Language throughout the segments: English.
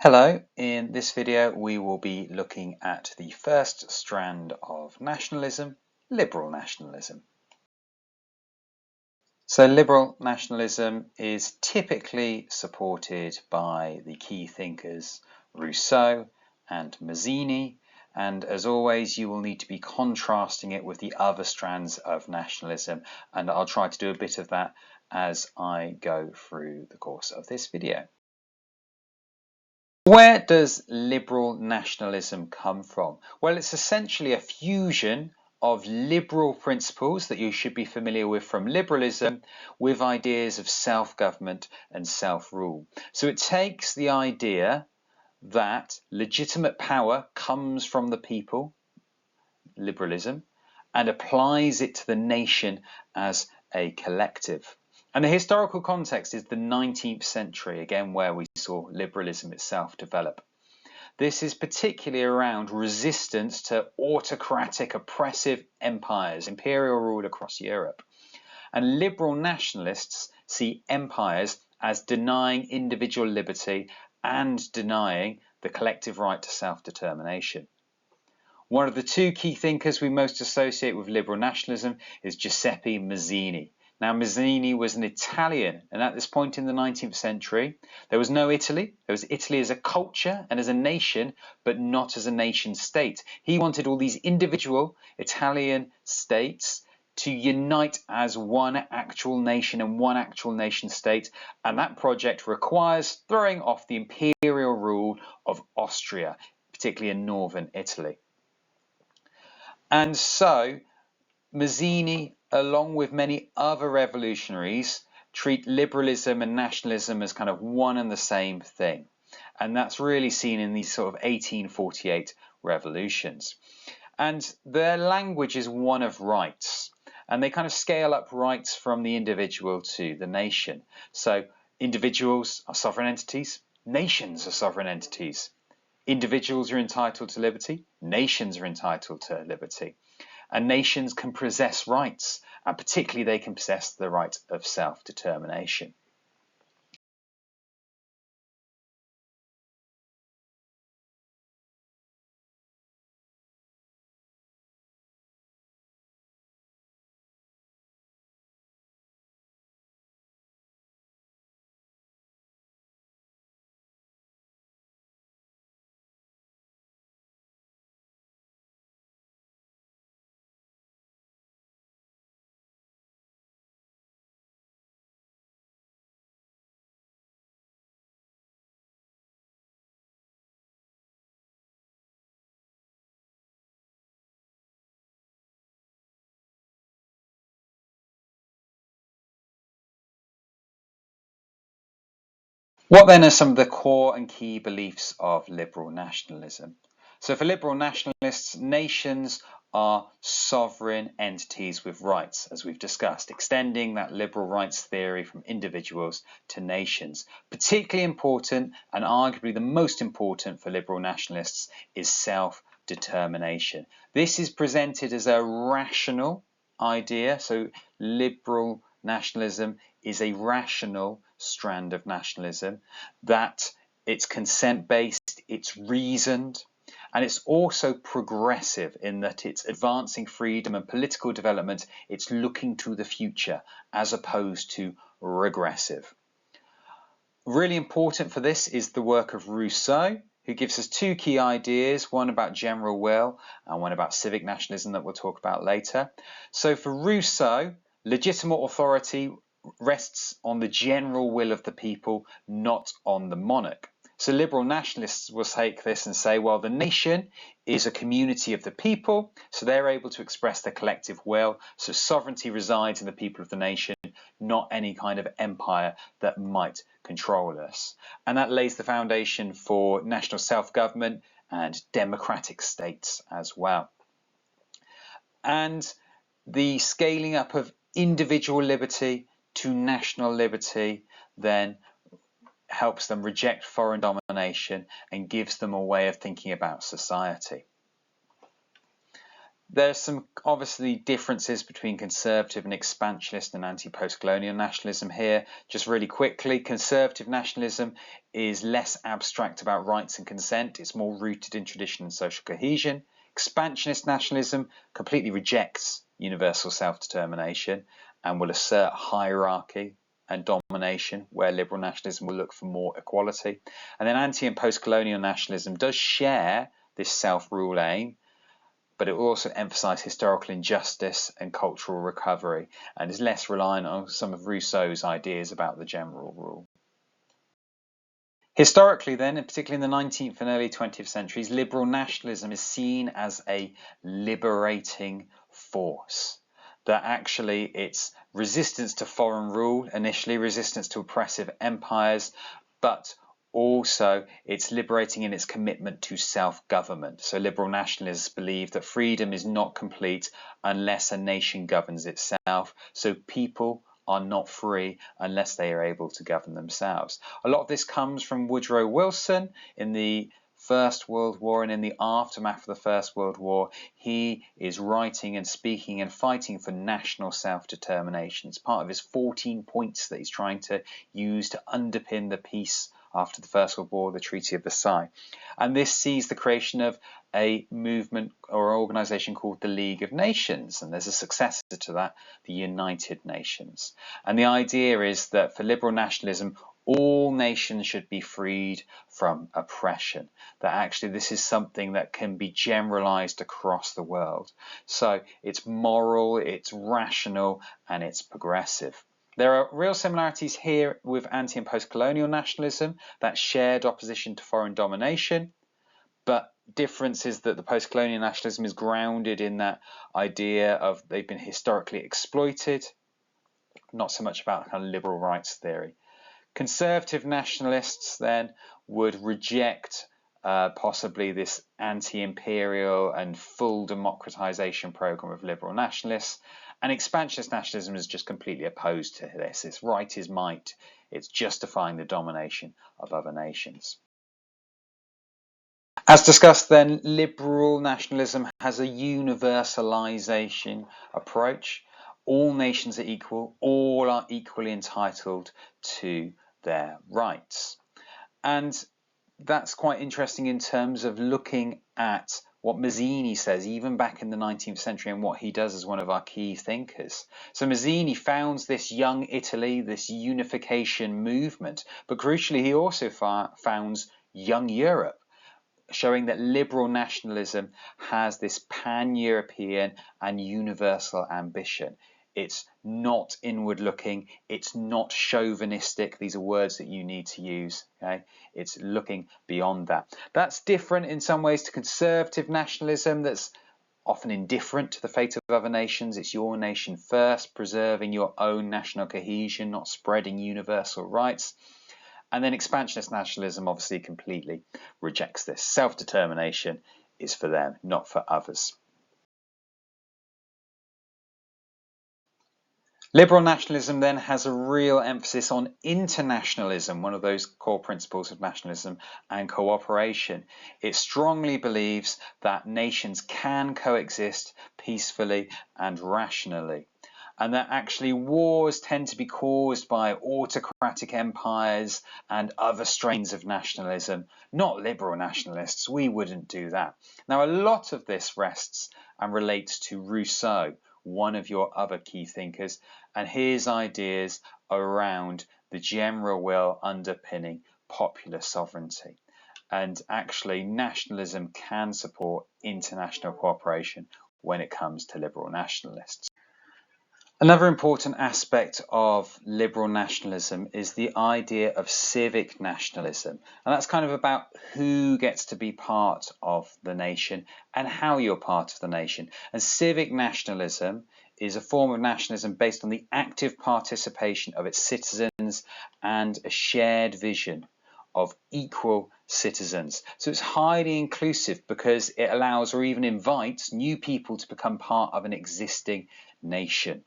Hello, in this video we will be looking at the first strand of nationalism, liberal nationalism. So liberal nationalism is typically supported by the key thinkers Rousseau and Mazzini, and as always you will need to be contrasting it with the other strands of nationalism, and I'll try to do a bit of that as I go through the course of this video. Where does liberal nationalism come from? Well, it's essentially a fusion of liberal principles that you should be familiar with from liberalism with ideas of self-government and self-rule. So it takes the idea that legitimate power comes from the people, liberalism, and applies it to the nation as a collective. And the historical context is the 19th century, again, where we saw liberalism itself develop. This is particularly around resistance to autocratic, oppressive empires, imperial rule across Europe. And liberal nationalists see empires as denying individual liberty and denying the collective right to self-determination. One of the two key thinkers we most associate with liberal nationalism is Giuseppe Mazzini. Now, Mazzini was an Italian, and at this point in the 19th century, there was no Italy. There was Italy as a culture and as a nation, but not as a nation state. He wanted all these individual Italian states to unite as one actual nation and one actual nation state, and that project requires throwing off the imperial rule of Austria, particularly in northern Italy. And so Mazzini, along with many other revolutionaries, treat liberalism and nationalism as kind of one and the same thing. And that's really seen in these sort of 1848 revolutions. And their language is one of rights. And they kind of scale up rights from the individual to the nation. So individuals are sovereign entities, nations are sovereign entities. Individuals are entitled to liberty, nations are entitled to liberty. And nations can possess rights, and particularly they can possess the right of self-determination. What then are some of the core and key beliefs of liberal nationalism? So for liberal nationalists, nations are sovereign entities with rights, as we've discussed, extending that liberal rights theory from individuals to nations. Particularly important, and arguably the most important for liberal nationalists, is self-determination. This is presented as a rational idea, so liberal nationalism is a rational strand of nationalism, that it's consent-based, it's reasoned, and it's also progressive in that it's advancing freedom and political development. It's looking to the future as opposed to regressive. Really important for this is the work of Rousseau, who gives us two key ideas, one about general will and one about civic nationalism that we'll talk about later. So for Rousseau, legitimate authority rests on the general will of the people, not on the monarch. So liberal nationalists will take this and say, well, the nation is a community of the people, so they're able to express their collective will. So sovereignty resides in the people of the nation, not any kind of empire that might control us. And that lays the foundation for national self-government and democratic states as well. And the scaling up of individual liberty to national liberty then helps them reject foreign domination and gives them a way of thinking about society. There's some obviously differences between conservative and expansionist and anti-post-colonial nationalism here. Just really quickly, conservative nationalism is less abstract about rights and consent. It's more rooted in tradition and social cohesion. Expansionist nationalism completely rejects universal self-determination and will assert hierarchy and domination, where liberal nationalism will look for more equality. And then anti and post-colonial nationalism does share this self-rule aim, but it will also emphasise historical injustice and cultural recovery, and is less reliant on some of Rousseau's ideas about the general rule. Historically then, and particularly in the 19th and early 20th centuries, liberal nationalism is seen as a liberating force. That actually it's resistance to foreign rule, initially resistance to oppressive empires, but also it's liberating in its commitment to self-government. So liberal nationalists believe that freedom is not complete unless a nation governs itself. So people are not free unless they are able to govern themselves. A lot of this comes from Woodrow Wilson in the First World War, and in the aftermath of the First World War, he is writing and speaking and fighting for national self-determination. It's part of his 14 points that he's trying to use to underpin the peace after the First World War, the Treaty of Versailles. And this sees the creation of a movement or organization called the League of Nations, and there's a successor to that, the United Nations. And the idea is that for liberal nationalism, all nations should be freed from oppression, that actually this is something that can be generalized across the world. So it's moral, it's rational, and it's progressive. There are real similarities here with anti and post-colonial nationalism, that shared opposition to foreign domination, but difference is that the post-colonial nationalism is grounded in that idea of they've been historically exploited, not so much about kind of liberal rights theory. Conservative nationalists then would reject possibly this anti-imperial and full democratization program of liberal nationalists, and expansionist nationalism is just completely opposed to this. It's right is might. It's justifying the domination of other nations. As discussed then, liberal nationalism has a universalization approach. All nations are equal, all are equally entitled to their rights. And that's quite interesting in terms of looking at what Mazzini says, even back in the 19th century, and what he does as one of our key thinkers. So Mazzini founds this young Italy, this unification movement, but crucially he also founds young Europe, showing that liberal nationalism has this pan-European and universal ambition. It's not inward-looking, it's not chauvinistic. These are words that you need to use. Okay? It's looking beyond that. That's different in some ways to conservative nationalism that's often indifferent to the fate of other nations. It's your nation first, preserving your own national cohesion, not spreading universal rights. And then expansionist nationalism obviously completely rejects this. Self-determination is for them, not for others. Liberal nationalism then has a real emphasis on internationalism, one of those core principles of nationalism, and cooperation. It strongly believes that nations can coexist peacefully and rationally, and that actually wars tend to be caused by autocratic empires and other strains of nationalism, not liberal nationalists. We wouldn't do that. Now, a lot of this rests and relates to Rousseau, one of your other key thinkers, and his ideas around the general will underpinning popular sovereignty. And actually, nationalism can support international cooperation when it comes to liberal nationalists. Another important aspect of liberal nationalism is the idea of civic nationalism. And that's kind of about who gets to be part of the nation and how you're part of the nation. And civic nationalism is a form of nationalism based on the active participation of its citizens and a shared vision of equal citizens. So it's highly inclusive because it allows or even invites new people to become part of an existing nation.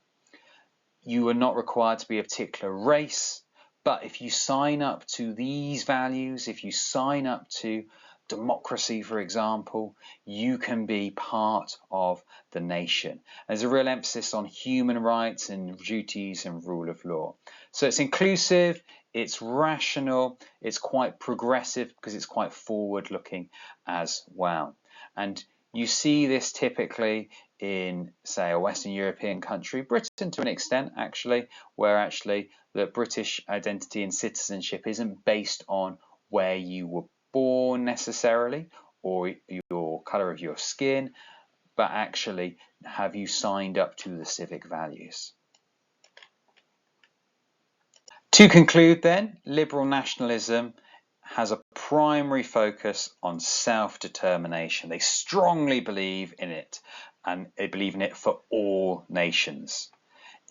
You are not required to be a particular race, but if you sign up to these values, if you sign up to democracy, for example, you can be part of the nation. There's a real emphasis on human rights and duties and rule of law. So it's inclusive, it's rational, it's quite progressive because it's quite forward-looking as well. And you see this typically in, say, a Western European country, Britain to an extent, actually, where actually the British identity and citizenship isn't based on where you were born necessarily or your colour of your skin, but actually have you signed up to the civic values. To conclude then, liberal nationalism has a primary focus on self-determination. They strongly believe in it, and they believe in it for all nations.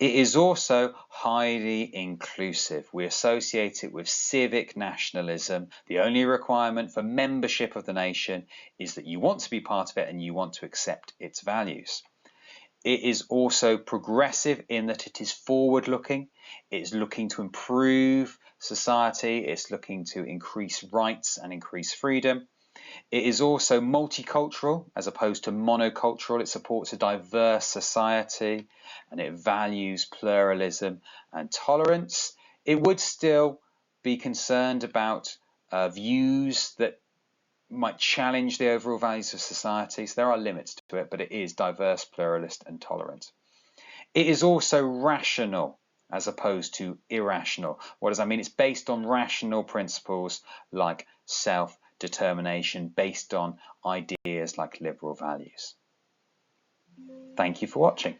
It is also highly inclusive. We associate it with civic nationalism. The only requirement for membership of the nation is that you want to be part of it and you want to accept its values. It is also progressive in that it is forward-looking. It's looking to improve society. It's looking to increase rights and increase freedom. It is also multicultural as opposed to monocultural. It supports a diverse society and it values pluralism and tolerance. It would still be concerned about views that might challenge the overall values of society. So there are limits to it, but it is diverse, pluralist, and tolerant. It is also rational as opposed to irrational. What does that mean? It's based on rational principles like self-determination, based on ideas like liberal values. Thank you for watching.